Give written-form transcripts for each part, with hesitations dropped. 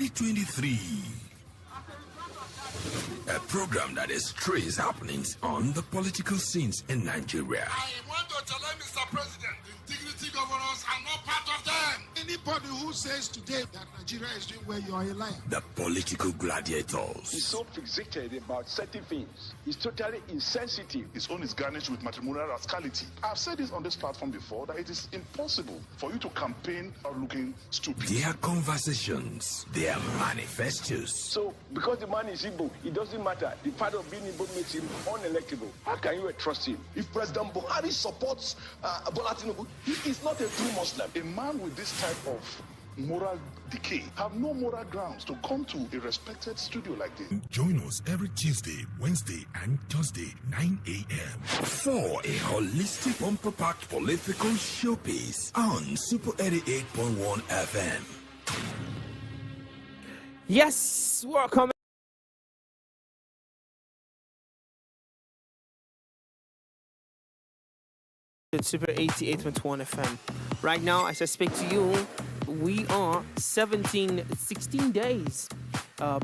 2023. A program that extrays happenings on the political scenes in Nigeria. I want to challenge Mr. President. Integrity governors are not part of them. Anybody who says today that Nigeria is doing well, you are a liar. The political gladiators. He's so fixated about certain things. He's totally insensitive. His own is garnished with matrimonial rascality. I've said this on this platform before, that it is impossible for you to campaign without looking stupid. Their conversations, their manifestos. So, because the man is Igbo, it doesn't matter. The fact of being Igbo makes him unelectable. How can you trust him? If President Buhari supports Bola Tinubu, he is not a true Muslim. A man with this type of moral decay have no moral grounds to come to a respected studio like this. Join us every Tuesday, Wednesday, and Thursday, 9 a.m. for a holistic bumper-packed political showpiece on Super 88.1 FM. Yes, welcome. Super 88.1 FM. Right now, as I speak to you, we are 16 days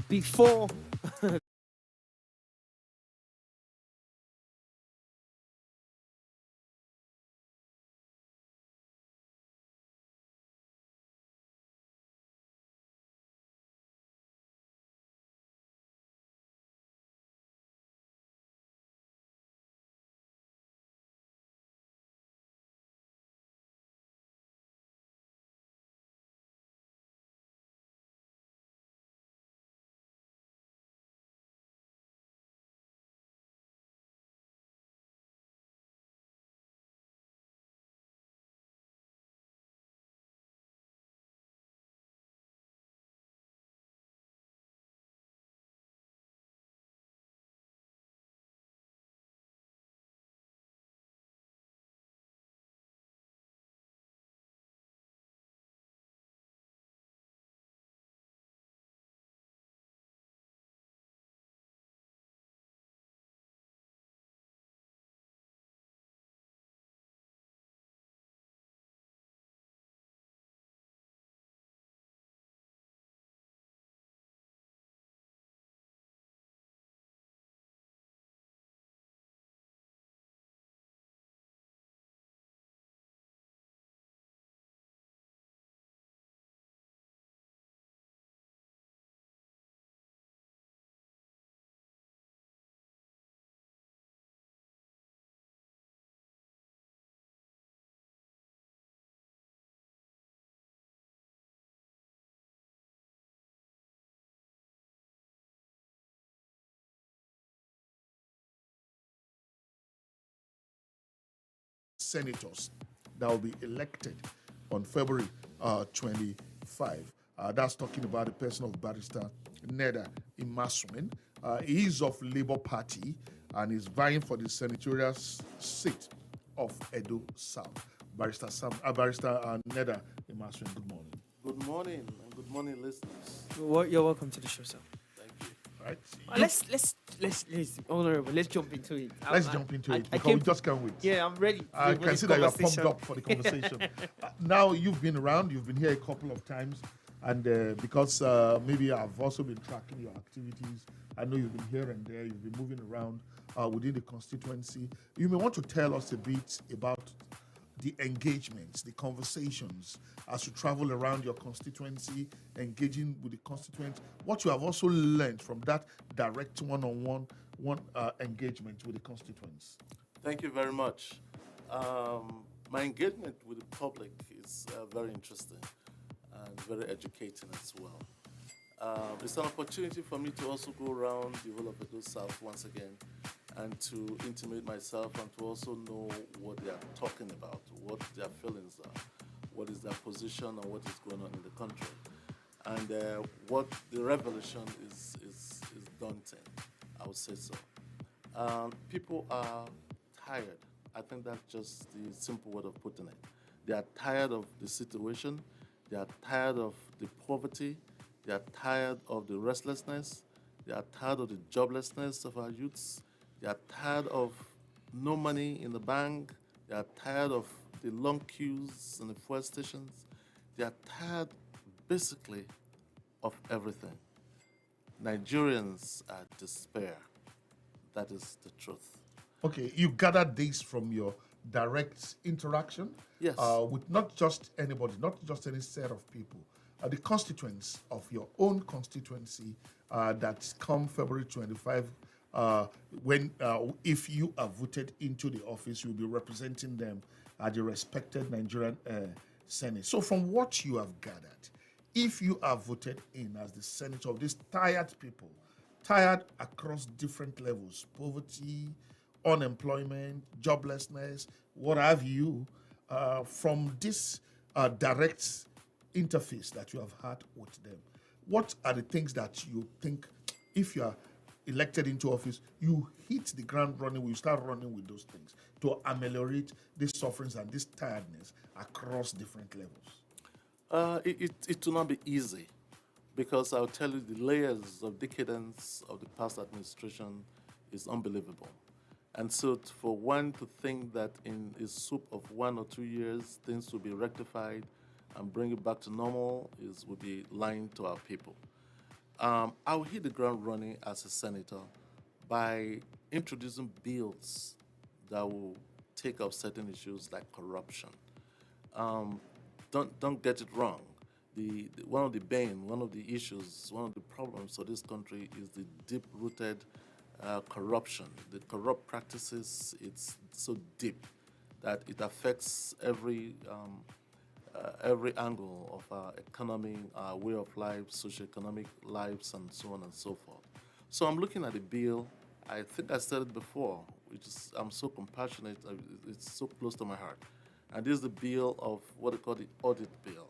before Senators that will be elected on February 25. That's talking about the person of Barrister Neda Imasuen. He is of Labour Party and is vying for the senatorial seat of Edo South. Barrister Neda Imasuen, good morning. Good morning, and good morning, listeners. You're welcome to the show, sir. Thank you. Right. Let's honorable. Let's jump into it. Let's jump into it because we just can't wait. Yeah, I'm ready. I can see that you are pumped up for the conversation. Now you've been around, you've been here a couple of times, and because maybe I've also been tracking your activities. I know you've been here and there, you've been moving around within the constituency. You may want to tell us a bit about the engagements, the conversations as you travel around your constituency, engaging with the constituents, what you have also learned from that direct one-on-one engagement with the constituents. Thank you very much. My engagement with the public is very interesting and very educating as well. It's an opportunity for me to also go around the whole of Edo South once again and to intimate myself and to also know what they are talking about, what their feelings are, what is their position and what is going on in the country. And what the revelation is daunting, I would say so. People are tired. I think that's just the simple way of putting it. They are tired of the situation. They are tired of the poverty. They are tired of the restlessness. They are tired of the joblessness of our youths. They are tired of no money in the bank. They are tired of the long queues in the fuel stations. They are tired, basically, of everything. Nigerians are despair. That is the truth. Okay, you gathered this from your direct interaction Yes. with not just anybody, not just any set of people, the constituents of your own constituency that come February 25, when if you are voted into the office, you'll be representing them at the respected Nigerian Senate. So from what you have gathered, if you are voted in as the senator of these tired people, tired across different levels, poverty, unemployment, joblessness, what have you, from this direct interface that you have had with them, what are the things that you think, if you are elected into office, you hit the ground running, you start running with those things to ameliorate these sufferings and this tiredness across different levels? It will not be easy, because I'll tell you the layers of decadence of the past administration is unbelievable. And so for one to think that in a soup of 1 or 2 years, things will be rectified and bring it back to normal would be lying to our people. I will hit the ground running as a senator by introducing bills that will take up certain issues like corruption. Don't get it wrong. One of the issues, one of the problems of this country is the deep-rooted corruption. The corrupt practices, it's so deep that it affects every angle of our economy, our way of life, socioeconomic lives, and so on and so forth. So I'm looking at a bill. I think I said it before, which is I'm so compassionate. It's so close to my heart. And this is the bill of what they call the audit bill.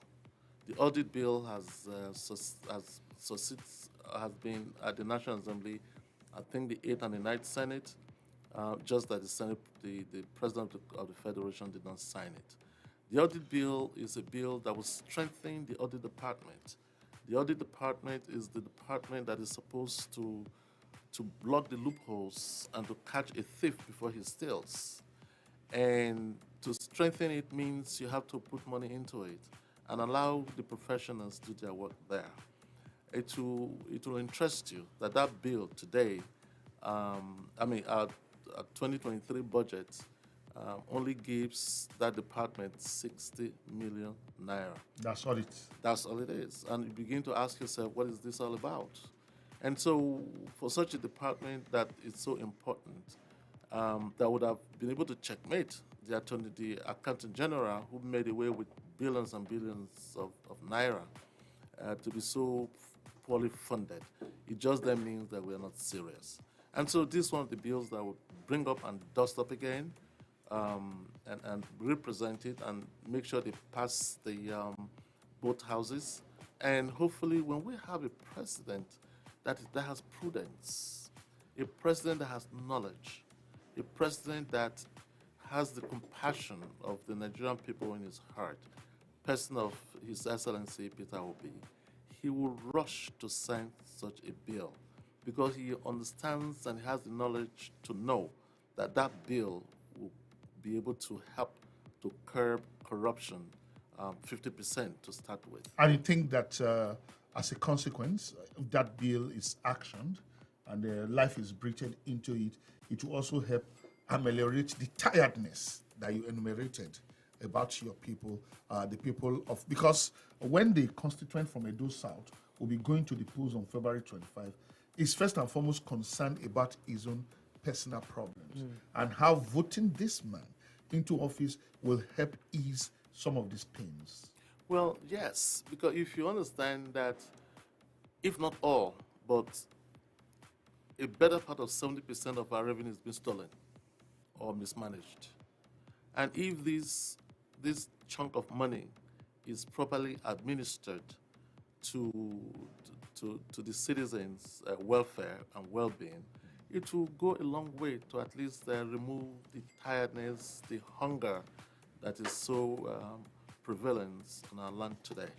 The audit bill has been at the National Assembly, I think the 8th and the 9th Senate, just that the President of the Federation did not sign it. The audit bill is a bill that will strengthen the audit department. The audit department is the department that is supposed to block the loopholes and to catch a thief before he steals. And to strengthen it means you have to put money into it and allow the professionals to do their work there. It will interest you that bill today, our 2023 budget only gives that department 60 million naira. That's all it is. And you begin to ask yourself, what is this all about? And so for such a department that is so important, that would have been able to checkmate the Accountant General, who made away with billions and billions of naira, to be so poorly funded. It just then means that we are not serious. And so this is one of the bills that would bring up and dust up again, and represent it and make sure they pass both houses. And hopefully when we have a president that has prudence, a president that has knowledge, a president that has the compassion of the Nigerian people in his heart, person of His Excellency Peter Obi, he will rush to sign such a bill because he understands and has the knowledge to know that that bill will be able to help to curb corruption 50% to start with. And you think that as a consequence, if that bill is actioned and life is breathed into it, it will also help ameliorate the tiredness that you enumerated about your people, the people of, because when the constituent from Edo South will be going to the polls on February 25, is first and foremost concerned about his own personal problems and how voting this man into office will help ease some of these pains. Well, yes, because if you understand that, if not all, but a better part of 70% of our revenue has been stolen or mismanaged. And if this chunk of money is properly administered to the citizens' welfare and well-being, it will go a long way to at least remove the tiredness, the hunger that is so prevalent in our land today.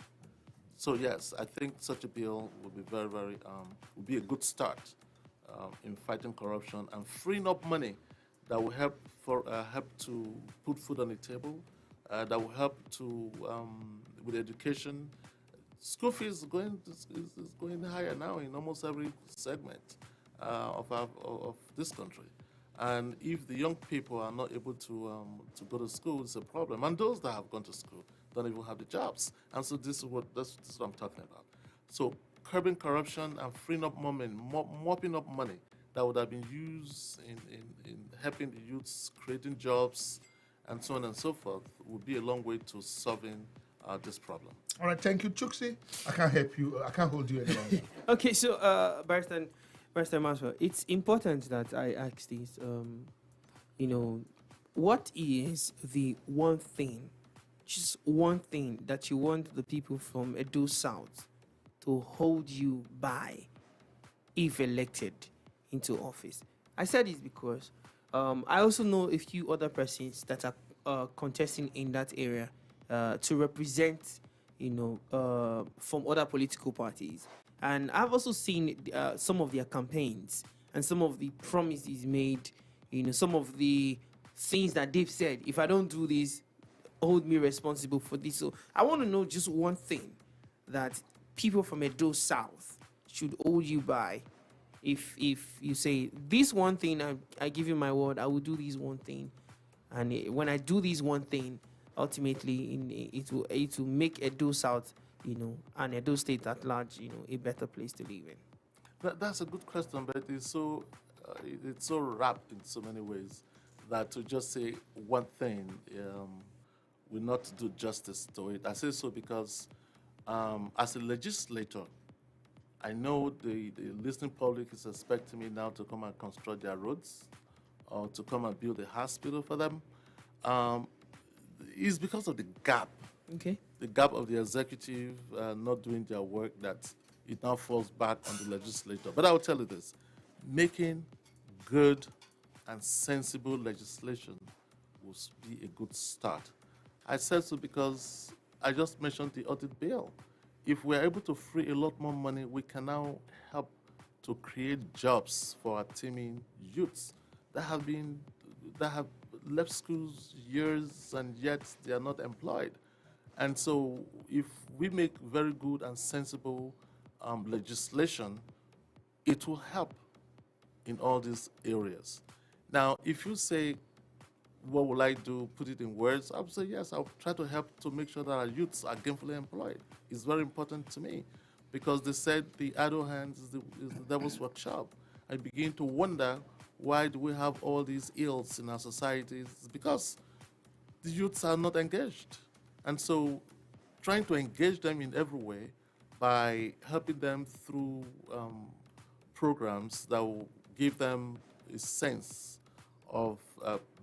So yes, I think such a bill will be will be a good start in fighting corruption and freeing up money that will help to put food on the table, that will help to with education, school fees is going higher now in almost every segment of this country. And if the young people are not able to go to school, it's a problem. And those that have gone to school don't even have the jobs. And so this is what I'm talking about. So curbing corruption and freeing up money, mopping up money that would have been used in helping the youths, creating jobs, and so on and so forth, would be a long way to solving this problem. All right, thank you, Chuksi. I can't help you. I can't hold you any longer. Okay, so Barrister Imasuen, it's important that I ask this. What is the one thing, just one thing that you want the people from Edo South to hold you by if elected into office? I said this because I also know a few other persons that are contesting in that area to represent, from other political parties. And I've also seen some of their campaigns and some of the promises made, some of the things that they've said. If I don't do this, hold me responsible for this. So I want to know just one thing that people from Edo South should hold you by. If you say, this one thing, I give you my word, I will do this one thing. And when I do this one thing, ultimately it will make Edo South, and Edo State at large, a better place to live in. That's a good question, but it's so wrapped in so many ways that to just say one thing will not do justice to it. I say so because as a legislator, I know the listening public is expecting me now to come and construct their roads or to come and build a hospital for them. It's because of the gap. Okay. The gap of the executive not doing their work that it now falls back on the legislator. But I will tell you this, making good and sensible legislation will be a good start. I said so because I just mentioned the audit bill. If we're able to free a lot more money, we can now help to create jobs for our teeming youths that have left schools years and yet they are not employed. And so if we make very good and sensible legislation, it will help in all these areas. Now, if you say, what will I do, put it in words, I would say, yes, I'll try to help to make sure that our youths are gainfully employed. It's very important to me because they said the idle hands is the devil's workshop. I begin to wonder, why do we have all these ills in our societies? It's because the youths are not engaged. And so trying to engage them in every way by helping them through programs that will give them a sense of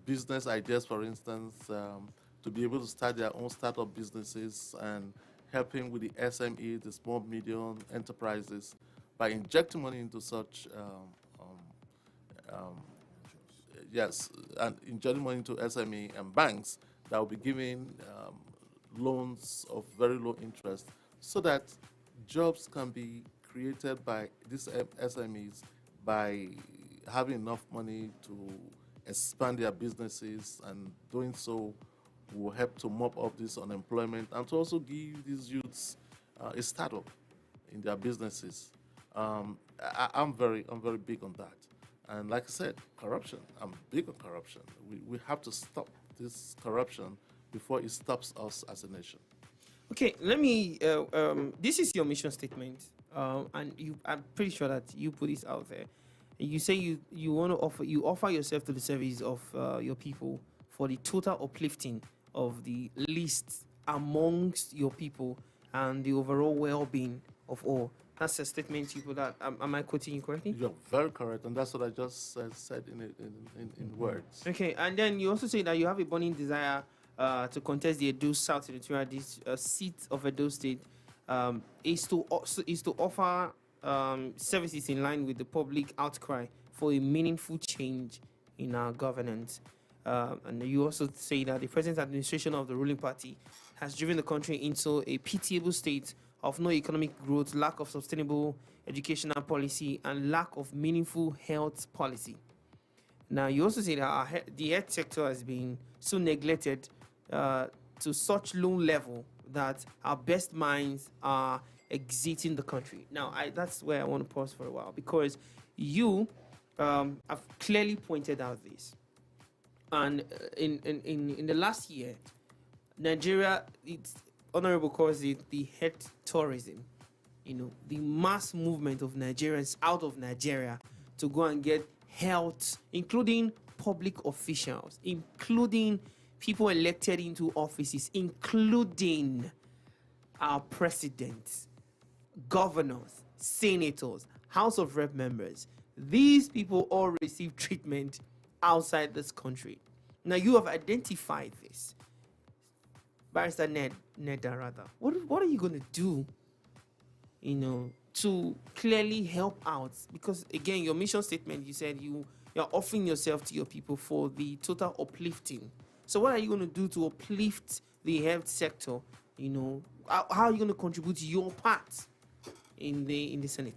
business ideas, for instance, to be able to start their own startup businesses and helping with the SME, the small, medium enterprises, by injecting money into such, and injecting money into SME and banks that will be giving loans of very low interest so that jobs can be created by these SMEs by having enough money to expand their businesses, and doing so will help to mop up this unemployment and to also give these youths a startup in their businesses. I'm very big on that. And like I said, corruption, I'm big on corruption. We have to stop this corruption before it stops us as a nation. Okay, let me, this is your mission statement, and I'm pretty sure that you put this out there. You say you want to offer yourself to the service of your people for the total uplifting of the least amongst your people and the overall well-being of all. That's a statement you put out. Am I quoting you correctly? You're very correct, and that's what I just said in words. Okay, and then you also say that you have a burning desire to contest the Edo South Senatorial seat of Edo State, is to offer services in line with the public outcry for a meaningful change in our governance. And you also say that the present administration of the ruling party has driven the country into a pitiable state of no economic growth, lack of sustainable educational policy, and lack of meaningful health policy. Now, you also say that the health sector has been so neglected to such low level that our best minds are exiting the country. Now, that's where I want to pause for a while, because you have clearly pointed out this. And in the last year, Nigeria, it's honorable calls it the health tourism. The mass movement of Nigerians out of Nigeria to go and get health, including public officials, including people elected into offices, including our presidents, governors, senators, House of Rep members. These people all receive treatment outside this country. Now, you have identified this. Barrister Neda, rather. What are you going to do, to clearly help out? Because, again, your mission statement, you said you're offering yourself to your people for the total uplifting. So what are you going to do to uplift the health sector? How are you going to contribute your part in the Senate?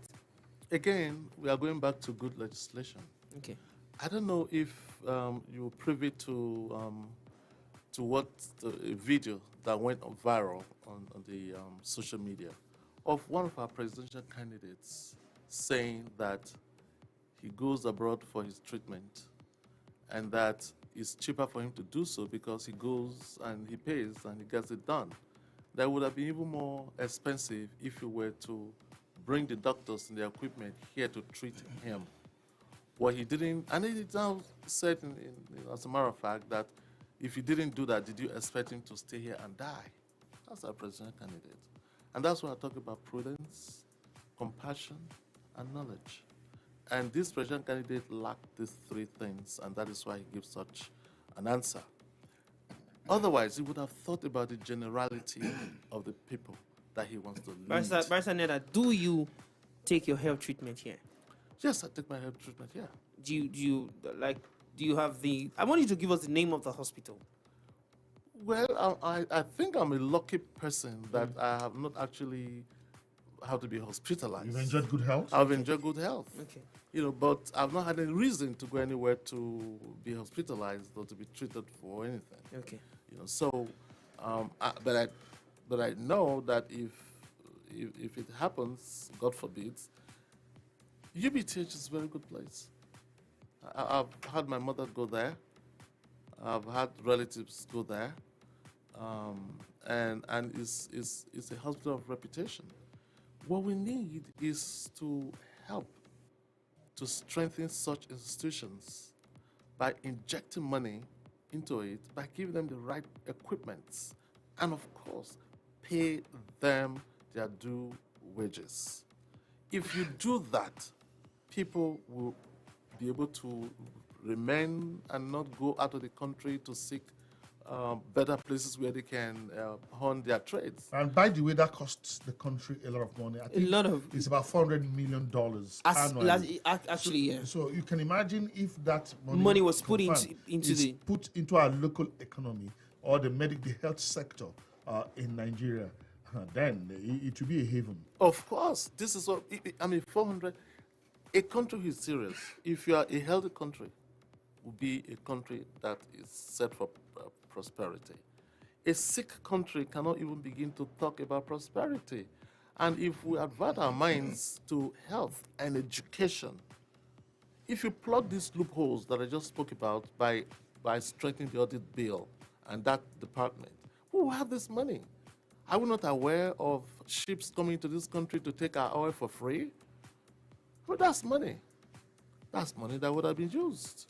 Again, we are going back to good legislation. Okay. I don't know if you're privy to what a video that went viral on the social media of one of our presidential candidates saying that he goes abroad for his treatment and that it's cheaper for him to do so because he goes and he pays and he gets it done. That would have been even more expensive if you were to bring the doctors and the equipment here to treat him. What he didn't, and it now said, as a matter of fact, that if he didn't do that, did you expect him to stay here and die? That's our presidential candidate. And that's why I talk about prudence, compassion, and knowledge. And this presidential candidate lacked these three things, and that is why he gives such an answer. Otherwise, he would have thought about the generality of the people that he wants to lead. Barrister Neda, do you take your health treatment here? Yes, I take my health treatment here. Do you have the... I want you to give us the name of the hospital. Well, I think I'm a lucky person that I have not actually had to be hospitalized. You've enjoyed good health? I've enjoyed good health. Okay. But I've not had any reason to go anywhere to be hospitalized or to be treated for anything. Okay. But I know that if it happens, God forbid, UBTH is a very good place. I've had my mother go there. I've had relatives go there. And it's a hospital of reputation. What we need is to help to strengthen such institutions by injecting money into it, by giving them the right equipment, and of course, pay them their due wages. If you do that, people will be able to remain and not go out of the country to seek better places where they can hone their trades. And by the way, that costs the country a lot of money. I think it's about $400 million annually. Actually, yeah. So you can imagine if that money was put into our local economy or the health sector in Nigeria, then it will be a haven. Of course, this is what 400. A country who is serious, if you are a healthy country, will be a country that is set for prosperity. A sick country cannot even begin to talk about prosperity. And if we advert our minds to health and education, if you plug these loopholes that I just spoke about by strengthening the audit bill and that department, who will have this money? Are we not aware of ships coming to this country to take our oil for free? Well, that's money. That's money that would have been used.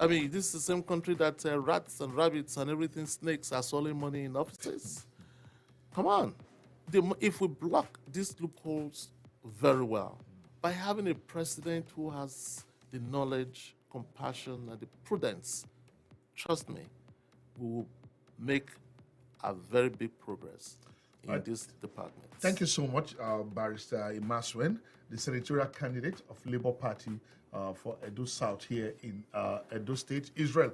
This is the same country that rats and rabbits and everything, snakes, are swallowing money in offices. Come on. If we block these loopholes very well, by having a president who has the knowledge, compassion, and the prudence, trust me, we will make a very big progress in this department. Thank you so much, Barrister Imasuen, the senatorial candidate of Labour Party for Edo South here in Edo State. Israel,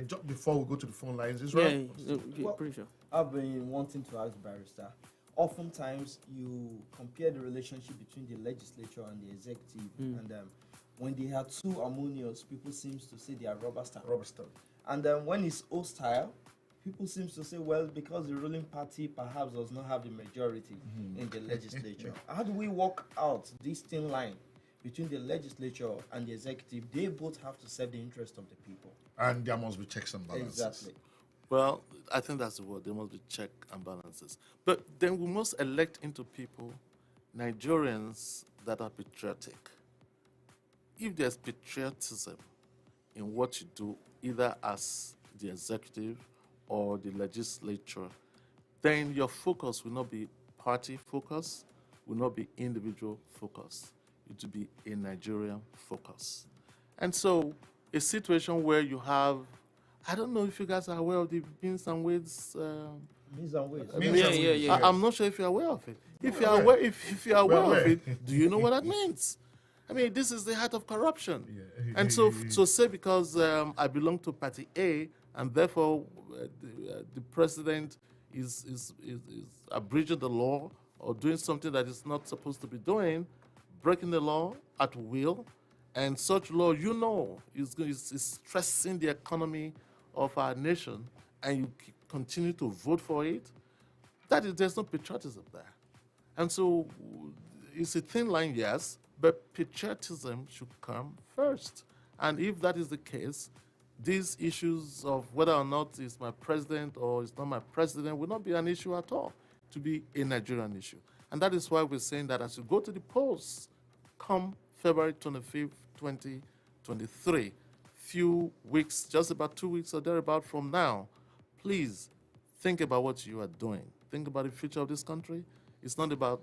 just before we go to the phone lines, Israel? Yeah, pretty sure. I've been wanting to ask Barrister. Oftentimes, you compare the relationship between the legislature and the executive, and when they are too harmonious, people seem to say they are rubber stamp. Rubber stamp. And when it's hostile, people seem to say, well, because the ruling party perhaps does not have the majority in the legislature. How do we work out this thin line between the legislature and the executive? They both have to serve the interest of the people. And there must be checks and balances. Exactly. Well, I think that's the word. There must be check and balances. But then we must elect into people Nigerians that are patriotic. If there's patriotism in what you do, either as the executive or the legislature, then your focus will not be party focus, will not be individual focus. It will be a Nigerian focus. And so a situation where you have, I don't know if you guys are aware of the means and ways. Means and ways. Yeah. I'm not sure if you're aware of it. If you're aware, if you're aware of it, do you know what that means? I mean, this is the heart of corruption. And so say because I belong to Party A, and therefore the president is abridging the law or doing something that is not supposed to be doing, breaking the law at will, and such law, is stressing the economy of our nation, and you continue to vote for it, there's no patriotism there. And so it's a thin line, yes, but patriotism should come first. And if that is the case, these issues of whether or not it's my president or it's not my president will not be an issue at all, to be a Nigerian issue. And that is why we're saying that as you go to the polls, come February 25th, 2023, few weeks, just about 2 weeks or thereabout from now, please think about what you are doing. Think about the future of this country. It's not about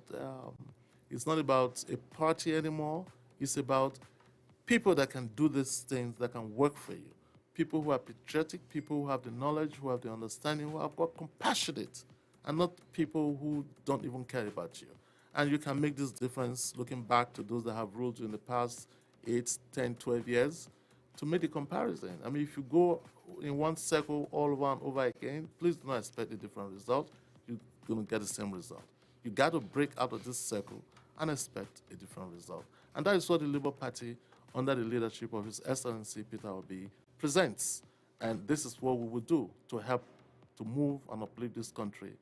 a party anymore. It's about people that can do these things, that can work for you. People who are patriotic, people who have the knowledge, who have the understanding, who have got compassionate, and not people who don't even care about you. And you can make this difference looking back to those that have ruled you in the past 8, 10, 12 years to make the comparison. I mean, if you go in one circle all over and over again, please do not expect a different result. You're going to get the same result. You got to break out of this circle and expect a different result. And that is what the Labour Party, under the leadership of His Excellency Peter Obi, presents. And this is what we will do to help to move and uplift this country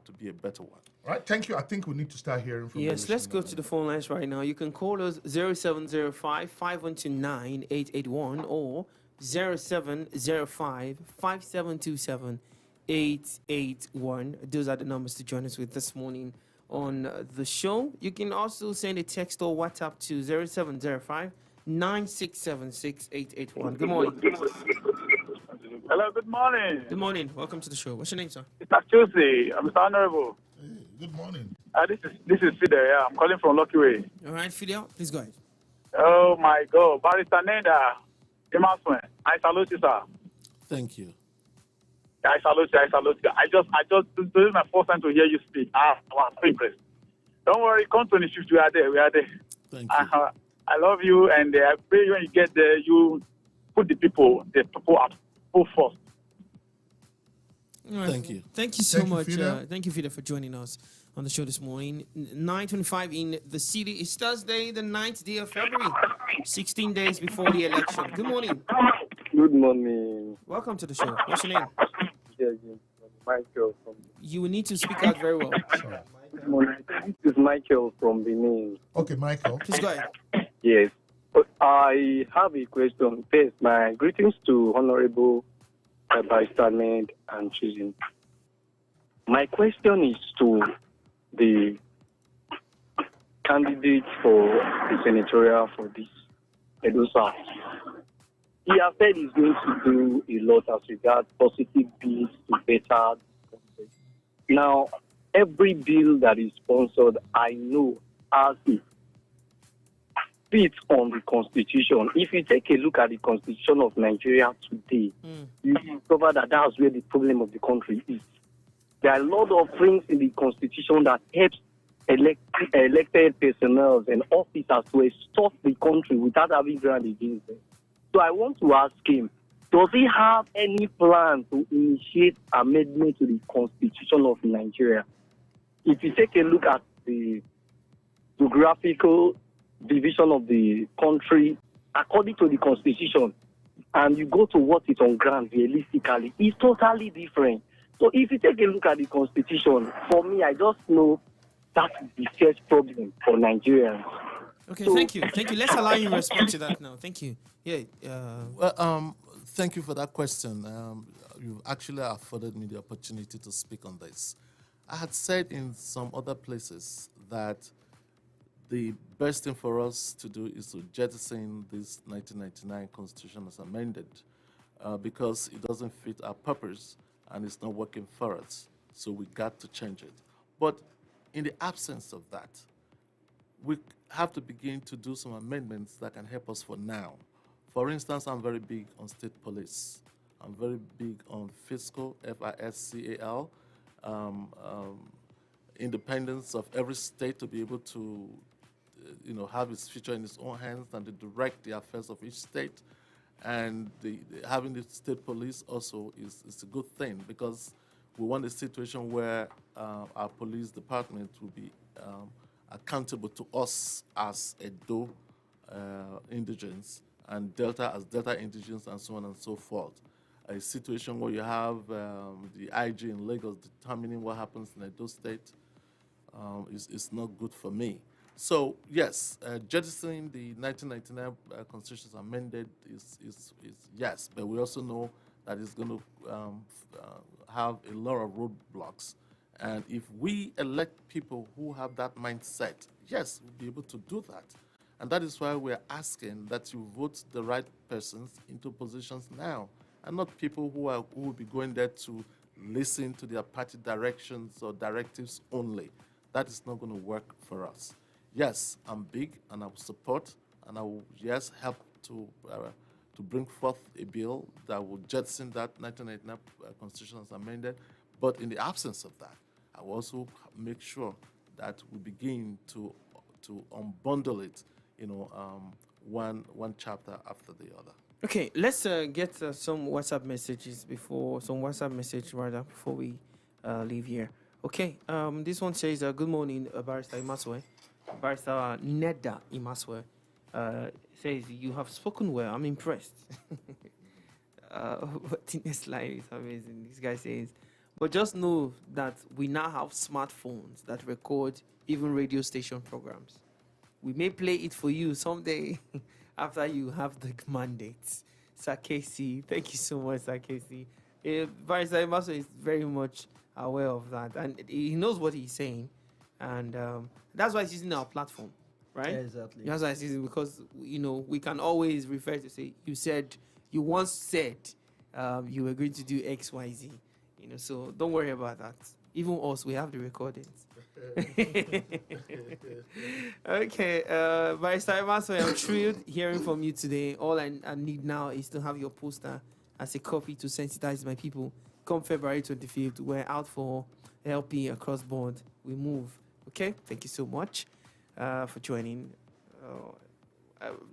to be a better one. All right, thank you. I think we need to start hearing from Yes, let's go to the phone lines right now. You can call us 0705-512-9881 or 0705-5727-881. Those are the numbers to join us with this morning on the show. You can also send a text or WhatsApp to 0705-9676-881. Good morning. Hello, good morning. Good morning. Welcome to the show. What's your name, sir? It's Tuesday. I'm Mr. Honorable. Hey, good morning. This is Fidel. Yeah, I'm calling from Lucky Way. All right, Fidel, please go ahead. Oh my God, Barrister Neda Imasuen, I salute you, sir. Thank you. I salute you. This is my first time to hear you speak. I was so impressed. Don't worry, come 25th, we are there. Thank you. I love you, and I pray when you get there, you put the people up. First. Right. Thank you. Thank you so much. Fidel. Thank you, Fidel, for joining us on the show this morning. 9:25 in the city. It's Thursday, the 9th day of February, 16 days before the election. Good morning. Good morning. Welcome to the show. What's your name? Michael from. You will need to speak out very well. Sorry. Good morning. This is Michael from Benin. Okay, Michael. Please go ahead. Yes. I have a question. First, my greetings to Honorable Barrister Ned and Choosing. My question is to the candidate for the senatorial for this Edo South. He has said he's going to do a lot as regards positive bills to better. Now, every bill that is sponsored, I know, has it fits on the Constitution. If you take a look at the Constitution of Nigeria today, you discover that that's where the problem of the country is. There are a lot of things in the Constitution that helps elected personnel and officers to extort the country without having ground against them. So I want to ask him, does he have any plan to initiate amendment to the Constitution of Nigeria? If you take a look at the geographical division of the country, according to the Constitution, and you go to what is on ground realistically, it's totally different. So if you take a look at the Constitution, for me, I just know that is the first problem for Nigerians. Okay, so, thank you. Let's allow you to respond to that now. Thank you. Yeah. Thank you for that question. You actually afforded me the opportunity to speak on this. I had said in some other places that the best thing for us to do is to jettison this 1999 Constitution as amended because it doesn't fit our purpose and it's not working for us. So we got to change it. But in the absence of that, we have to begin to do some amendments that can help us for now. For instance, I'm very big on state police. I'm very big on fiscal, FISCAL, independence of every state to be able to, have its future in its own hands and to direct the affairs of each state. And having the state police also is a good thing because we want a situation where our police department will be accountable to us as Edo indigents and Delta as Delta indigents and so on and so forth. A situation where you have the IG in Lagos determining what happens in Edo State is not good for me. So yes, jettisoning the 1999 Constitution amended is yes, but we also know that it's going to have a lot of roadblocks. And if we elect people who have that mindset, yes, we'll be able to do that. And that is why we're asking that you vote the right persons into positions now, and not people who will be going there to listen to their party directions or directives only. That is not going to work for us. Yes, I'm big and I will support and I will, yes, help to bring forth a bill that will jettison that 1999 Constitution as amended. But in the absence of that, I will also make sure that we begin to unbundle it, one chapter after the other. Okay, let's get some WhatsApp messages before we leave here. Okay, this one says, good morning, Barrister Imasuen. Barrister Neda Imasuen says, you have spoken well. I'm impressed. But the next line is amazing. This guy says, but just know that we now have smartphones that record even radio station programs. We may play it for you someday after you have the mandate. Sakesi, thank you so much, Sakesi. Barrister Imasuen is very much aware of that, and he knows what he's saying, and that's why he's using our platform, right? Yeah, exactly. That's why he's using, because we can always refer to say you once said you were going to do X, Y, Z. So don't worry about that. Even us, we have the recordings. Okay, Barrister Imasuen, I'm thrilled hearing from you today. All I need now is to have your poster as a copy to sensitize my people. Come February 25th, we're out for LP across board. We move. Okay, thank you so much for joining.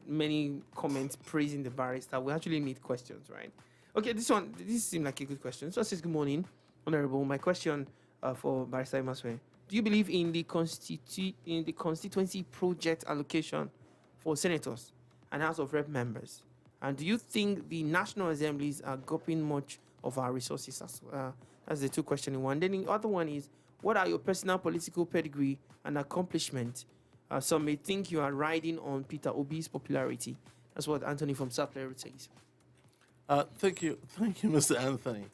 Many comments praising the barrister. We actually need questions, right? Okay, this seemed like a good question. So it says, good morning, Honorable. My question for Barrister Imasuen. Do you believe in the constituency project allocation for senators and House of Rep members? And do you think the National Assemblies are gulping much of our resources? That's the two questions in one. Then the other one is, what are your personal political pedigree and accomplishment? Some may think you are riding on Peter Obi's popularity. That's what Anthony from South says. Thank you, Mr. Anthony.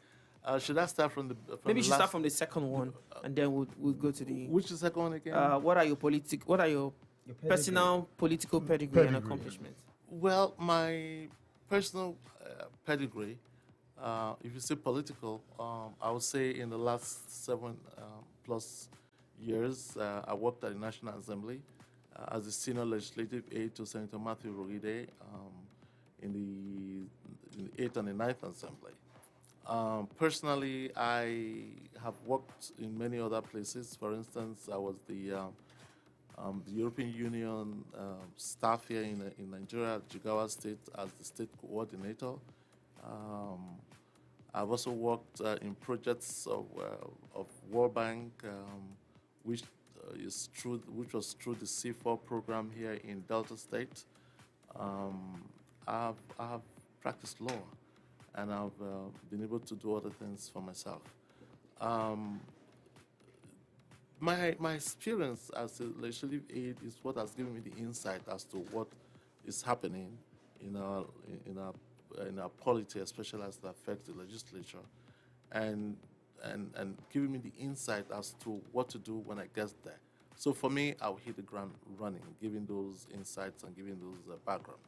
Should I start from the? Maybe you should start from the second one, and then we'll go to the. Which is the second one again? What are your personal political pedigree and accomplishments? Well, my personal pedigree, if you say political, I would say in the last 7+ years, I worked at the National Assembly as a senior legislative aide to Senator Matthew Rohide in the 8th and the 9th Assembly. Personally, I have worked in many other places. For instance, I was the European Union staff here in Nigeria, Jigawa State, as the state coordinator. I've also worked in projects of World Bank, which was through the C4 program here in Delta State. I have practiced law, and I've been able to do other things for myself. My experience as a legislative aide is what has given me the insight as to what is happening in our polity, especially as it affects the legislature, and giving me the insight as to what to do when I get there. So for me, I'll hit the ground running, giving those insights and giving those background.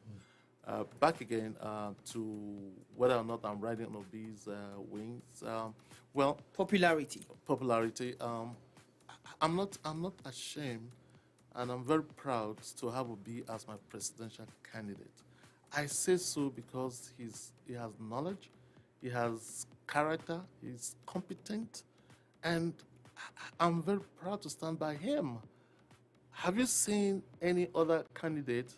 Back again to whether or not I'm riding on these wings. Well, popularity. I'm not ashamed, and I'm very proud to have Obi as my presidential candidate. I say so because he has knowledge, he has character, he's competent, and I'm very proud to stand by him. Have you seen any other candidate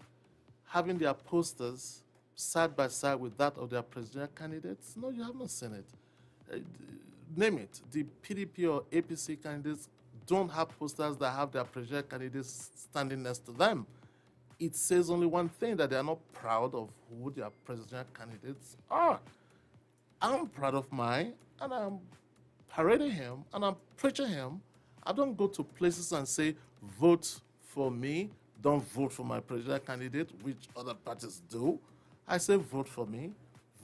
having their posters side by side with that of their presidential candidates? No, you have not seen it. Name it. The PDP or APC candidates don't have posters that have their presidential candidates standing next to them. It says only one thing, that they are not proud of who their presidential candidates are. I'm proud of mine, and I'm parading him, and I'm preaching him. I don't go to places and say, vote for me, don't vote for my presidential candidate, which other parties do. I say, vote for me,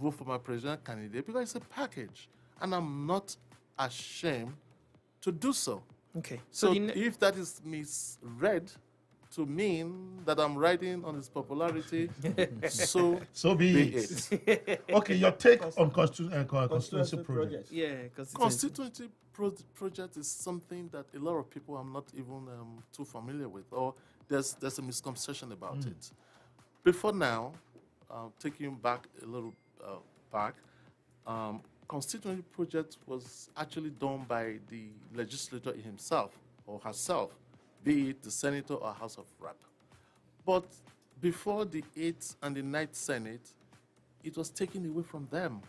vote for my presidential candidate, because it's a package, and I'm not ashamed to do so. Okay. So if that is misread to mean that I'm riding on his popularity, so be it. Okay, your take on constituency project. Yeah, constituency project is something that a lot of people are not even too familiar with, or there's a misconception about it. Before now, taking back a little back, constituency project was actually done by the legislator himself or herself, be it the senator or House of Rep. But before the 8th and the 9th Senate, it was taken away from them.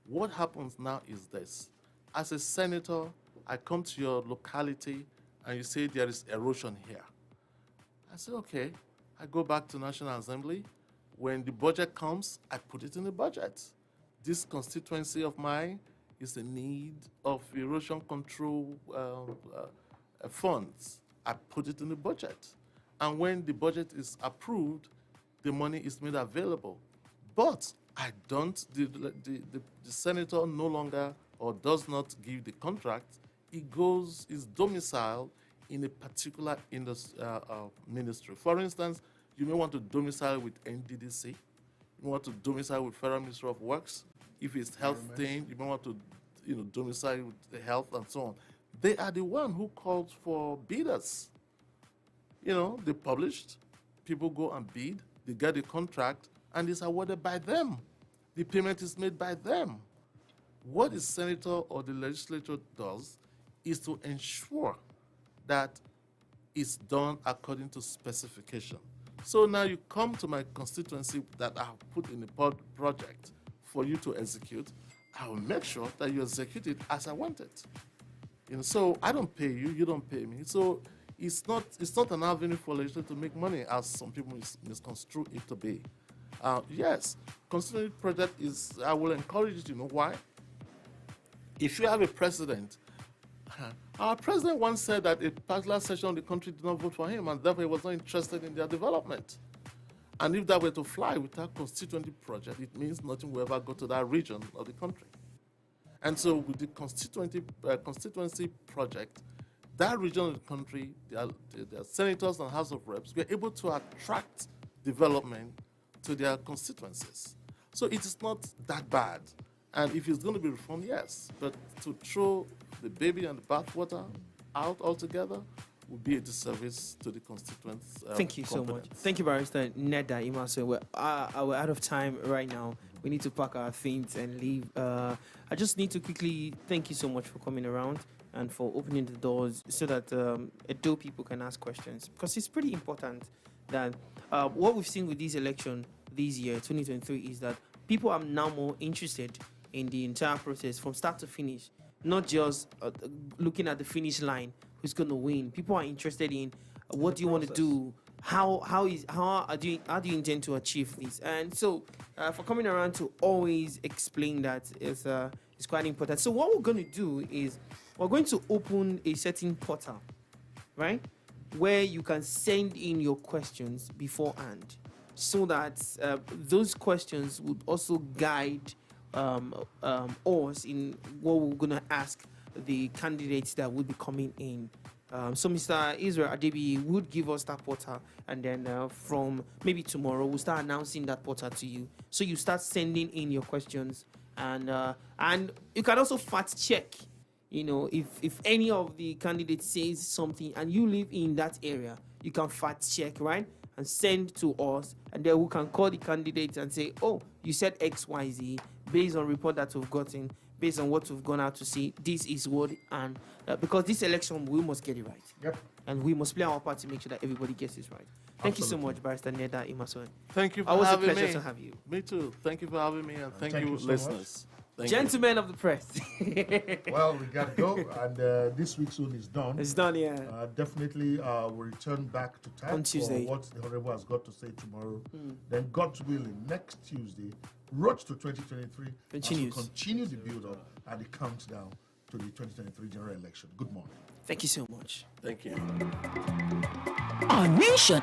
What happens now is this. As a senator, I come to your locality and you say there is erosion here. I say, okay, I go back to National Assembly. When the budget comes, I put it in the budget. This constituency of mine is in need of erosion control funds. I put it in the budget. And when the budget is approved, the money is made available. But I don't, the senator no longer or does not give the contract. It is domiciled in a particular ministry. For instance, you may want to domicile with NDDC. You want to domicile with Federal Ministry of Works. If it's health thing, you may want to domicile with the health and so on. They are the one who calls for bidders. They published, people go and bid, they get the contract, and it's awarded by them. The payment is made by them. What the senator or the legislature does is to ensure that it's done according to specification. So now you come to my constituency that I have put in the project for you to execute. I will make sure that you execute it as I want it. So I don't pay you, you don't pay me. So it's not an avenue for legislature to make money, as some people misconstrue it to be. Yes, constituency project is, I will encourage you to know why. If you have a president, our president once said that a particular section of the country did not vote for him, and therefore he was not interested in their development. And if that were to fly without constituency project, it means nothing will ever go to that region of the country. And so with the constituency project, that region of the country, their senators and House of Reps were able to attract development to their constituencies. So it is not that bad. And if it's going to be reformed, yes. But to throw the baby and the bathwater out altogether would be a disservice to the constituents. Thank you so much. Thank you, Barrister Neda Imasuen. We're out of time right now. We need to pack our things and leave. I just need to quickly thank you so much for coming around and for opening the doors so that Edo people can ask questions. Because it's pretty important that what we've seen with this election this year, 2023, is that people are now more interested in the entire process from start to finish, not just looking at the finish line, who's going to win. People are interested in what do you want to do how do you intend to achieve this? And so for coming around to always explain that is quite important. So what we're going to do is we're going to open a certain portal, right, where you can send in your questions beforehand, so that those questions would also guide us in what we're going to ask the candidates that would be coming in. So Mr. Israel Adebi would give us that portal, and then from maybe tomorrow we'll start announcing that portal to you. So you start sending in your questions, and you can also fact check. You know, if any of the candidates says something and you live in that area, you can fact check, right, and send to us, and then we can call the candidates and say, oh, you said XYZ based on report that we've gotten. Based on what we've gone out to see, this is what, and because this election, we must get it right. Yep. And we must play our part to make sure that everybody gets it right. Thank you so much, Barrister Neda Imasuen. Thank you for having me. having It was a pleasure me. to have you. Me too. Thank you for having me, and thank you, so listeners. Thank you. Gentlemen of the press. Well, we got to go, and this week's one is done. It's done, yeah. Definitely, we'll return back to time On Tuesday. for what the Honorable has got to say tomorrow. Then, God's willing, next Tuesday, Road to 2023 Continues. as we continue the build-up and the countdown to the 2023 general election. Good morning. Thank you so much. Thank you. Our nation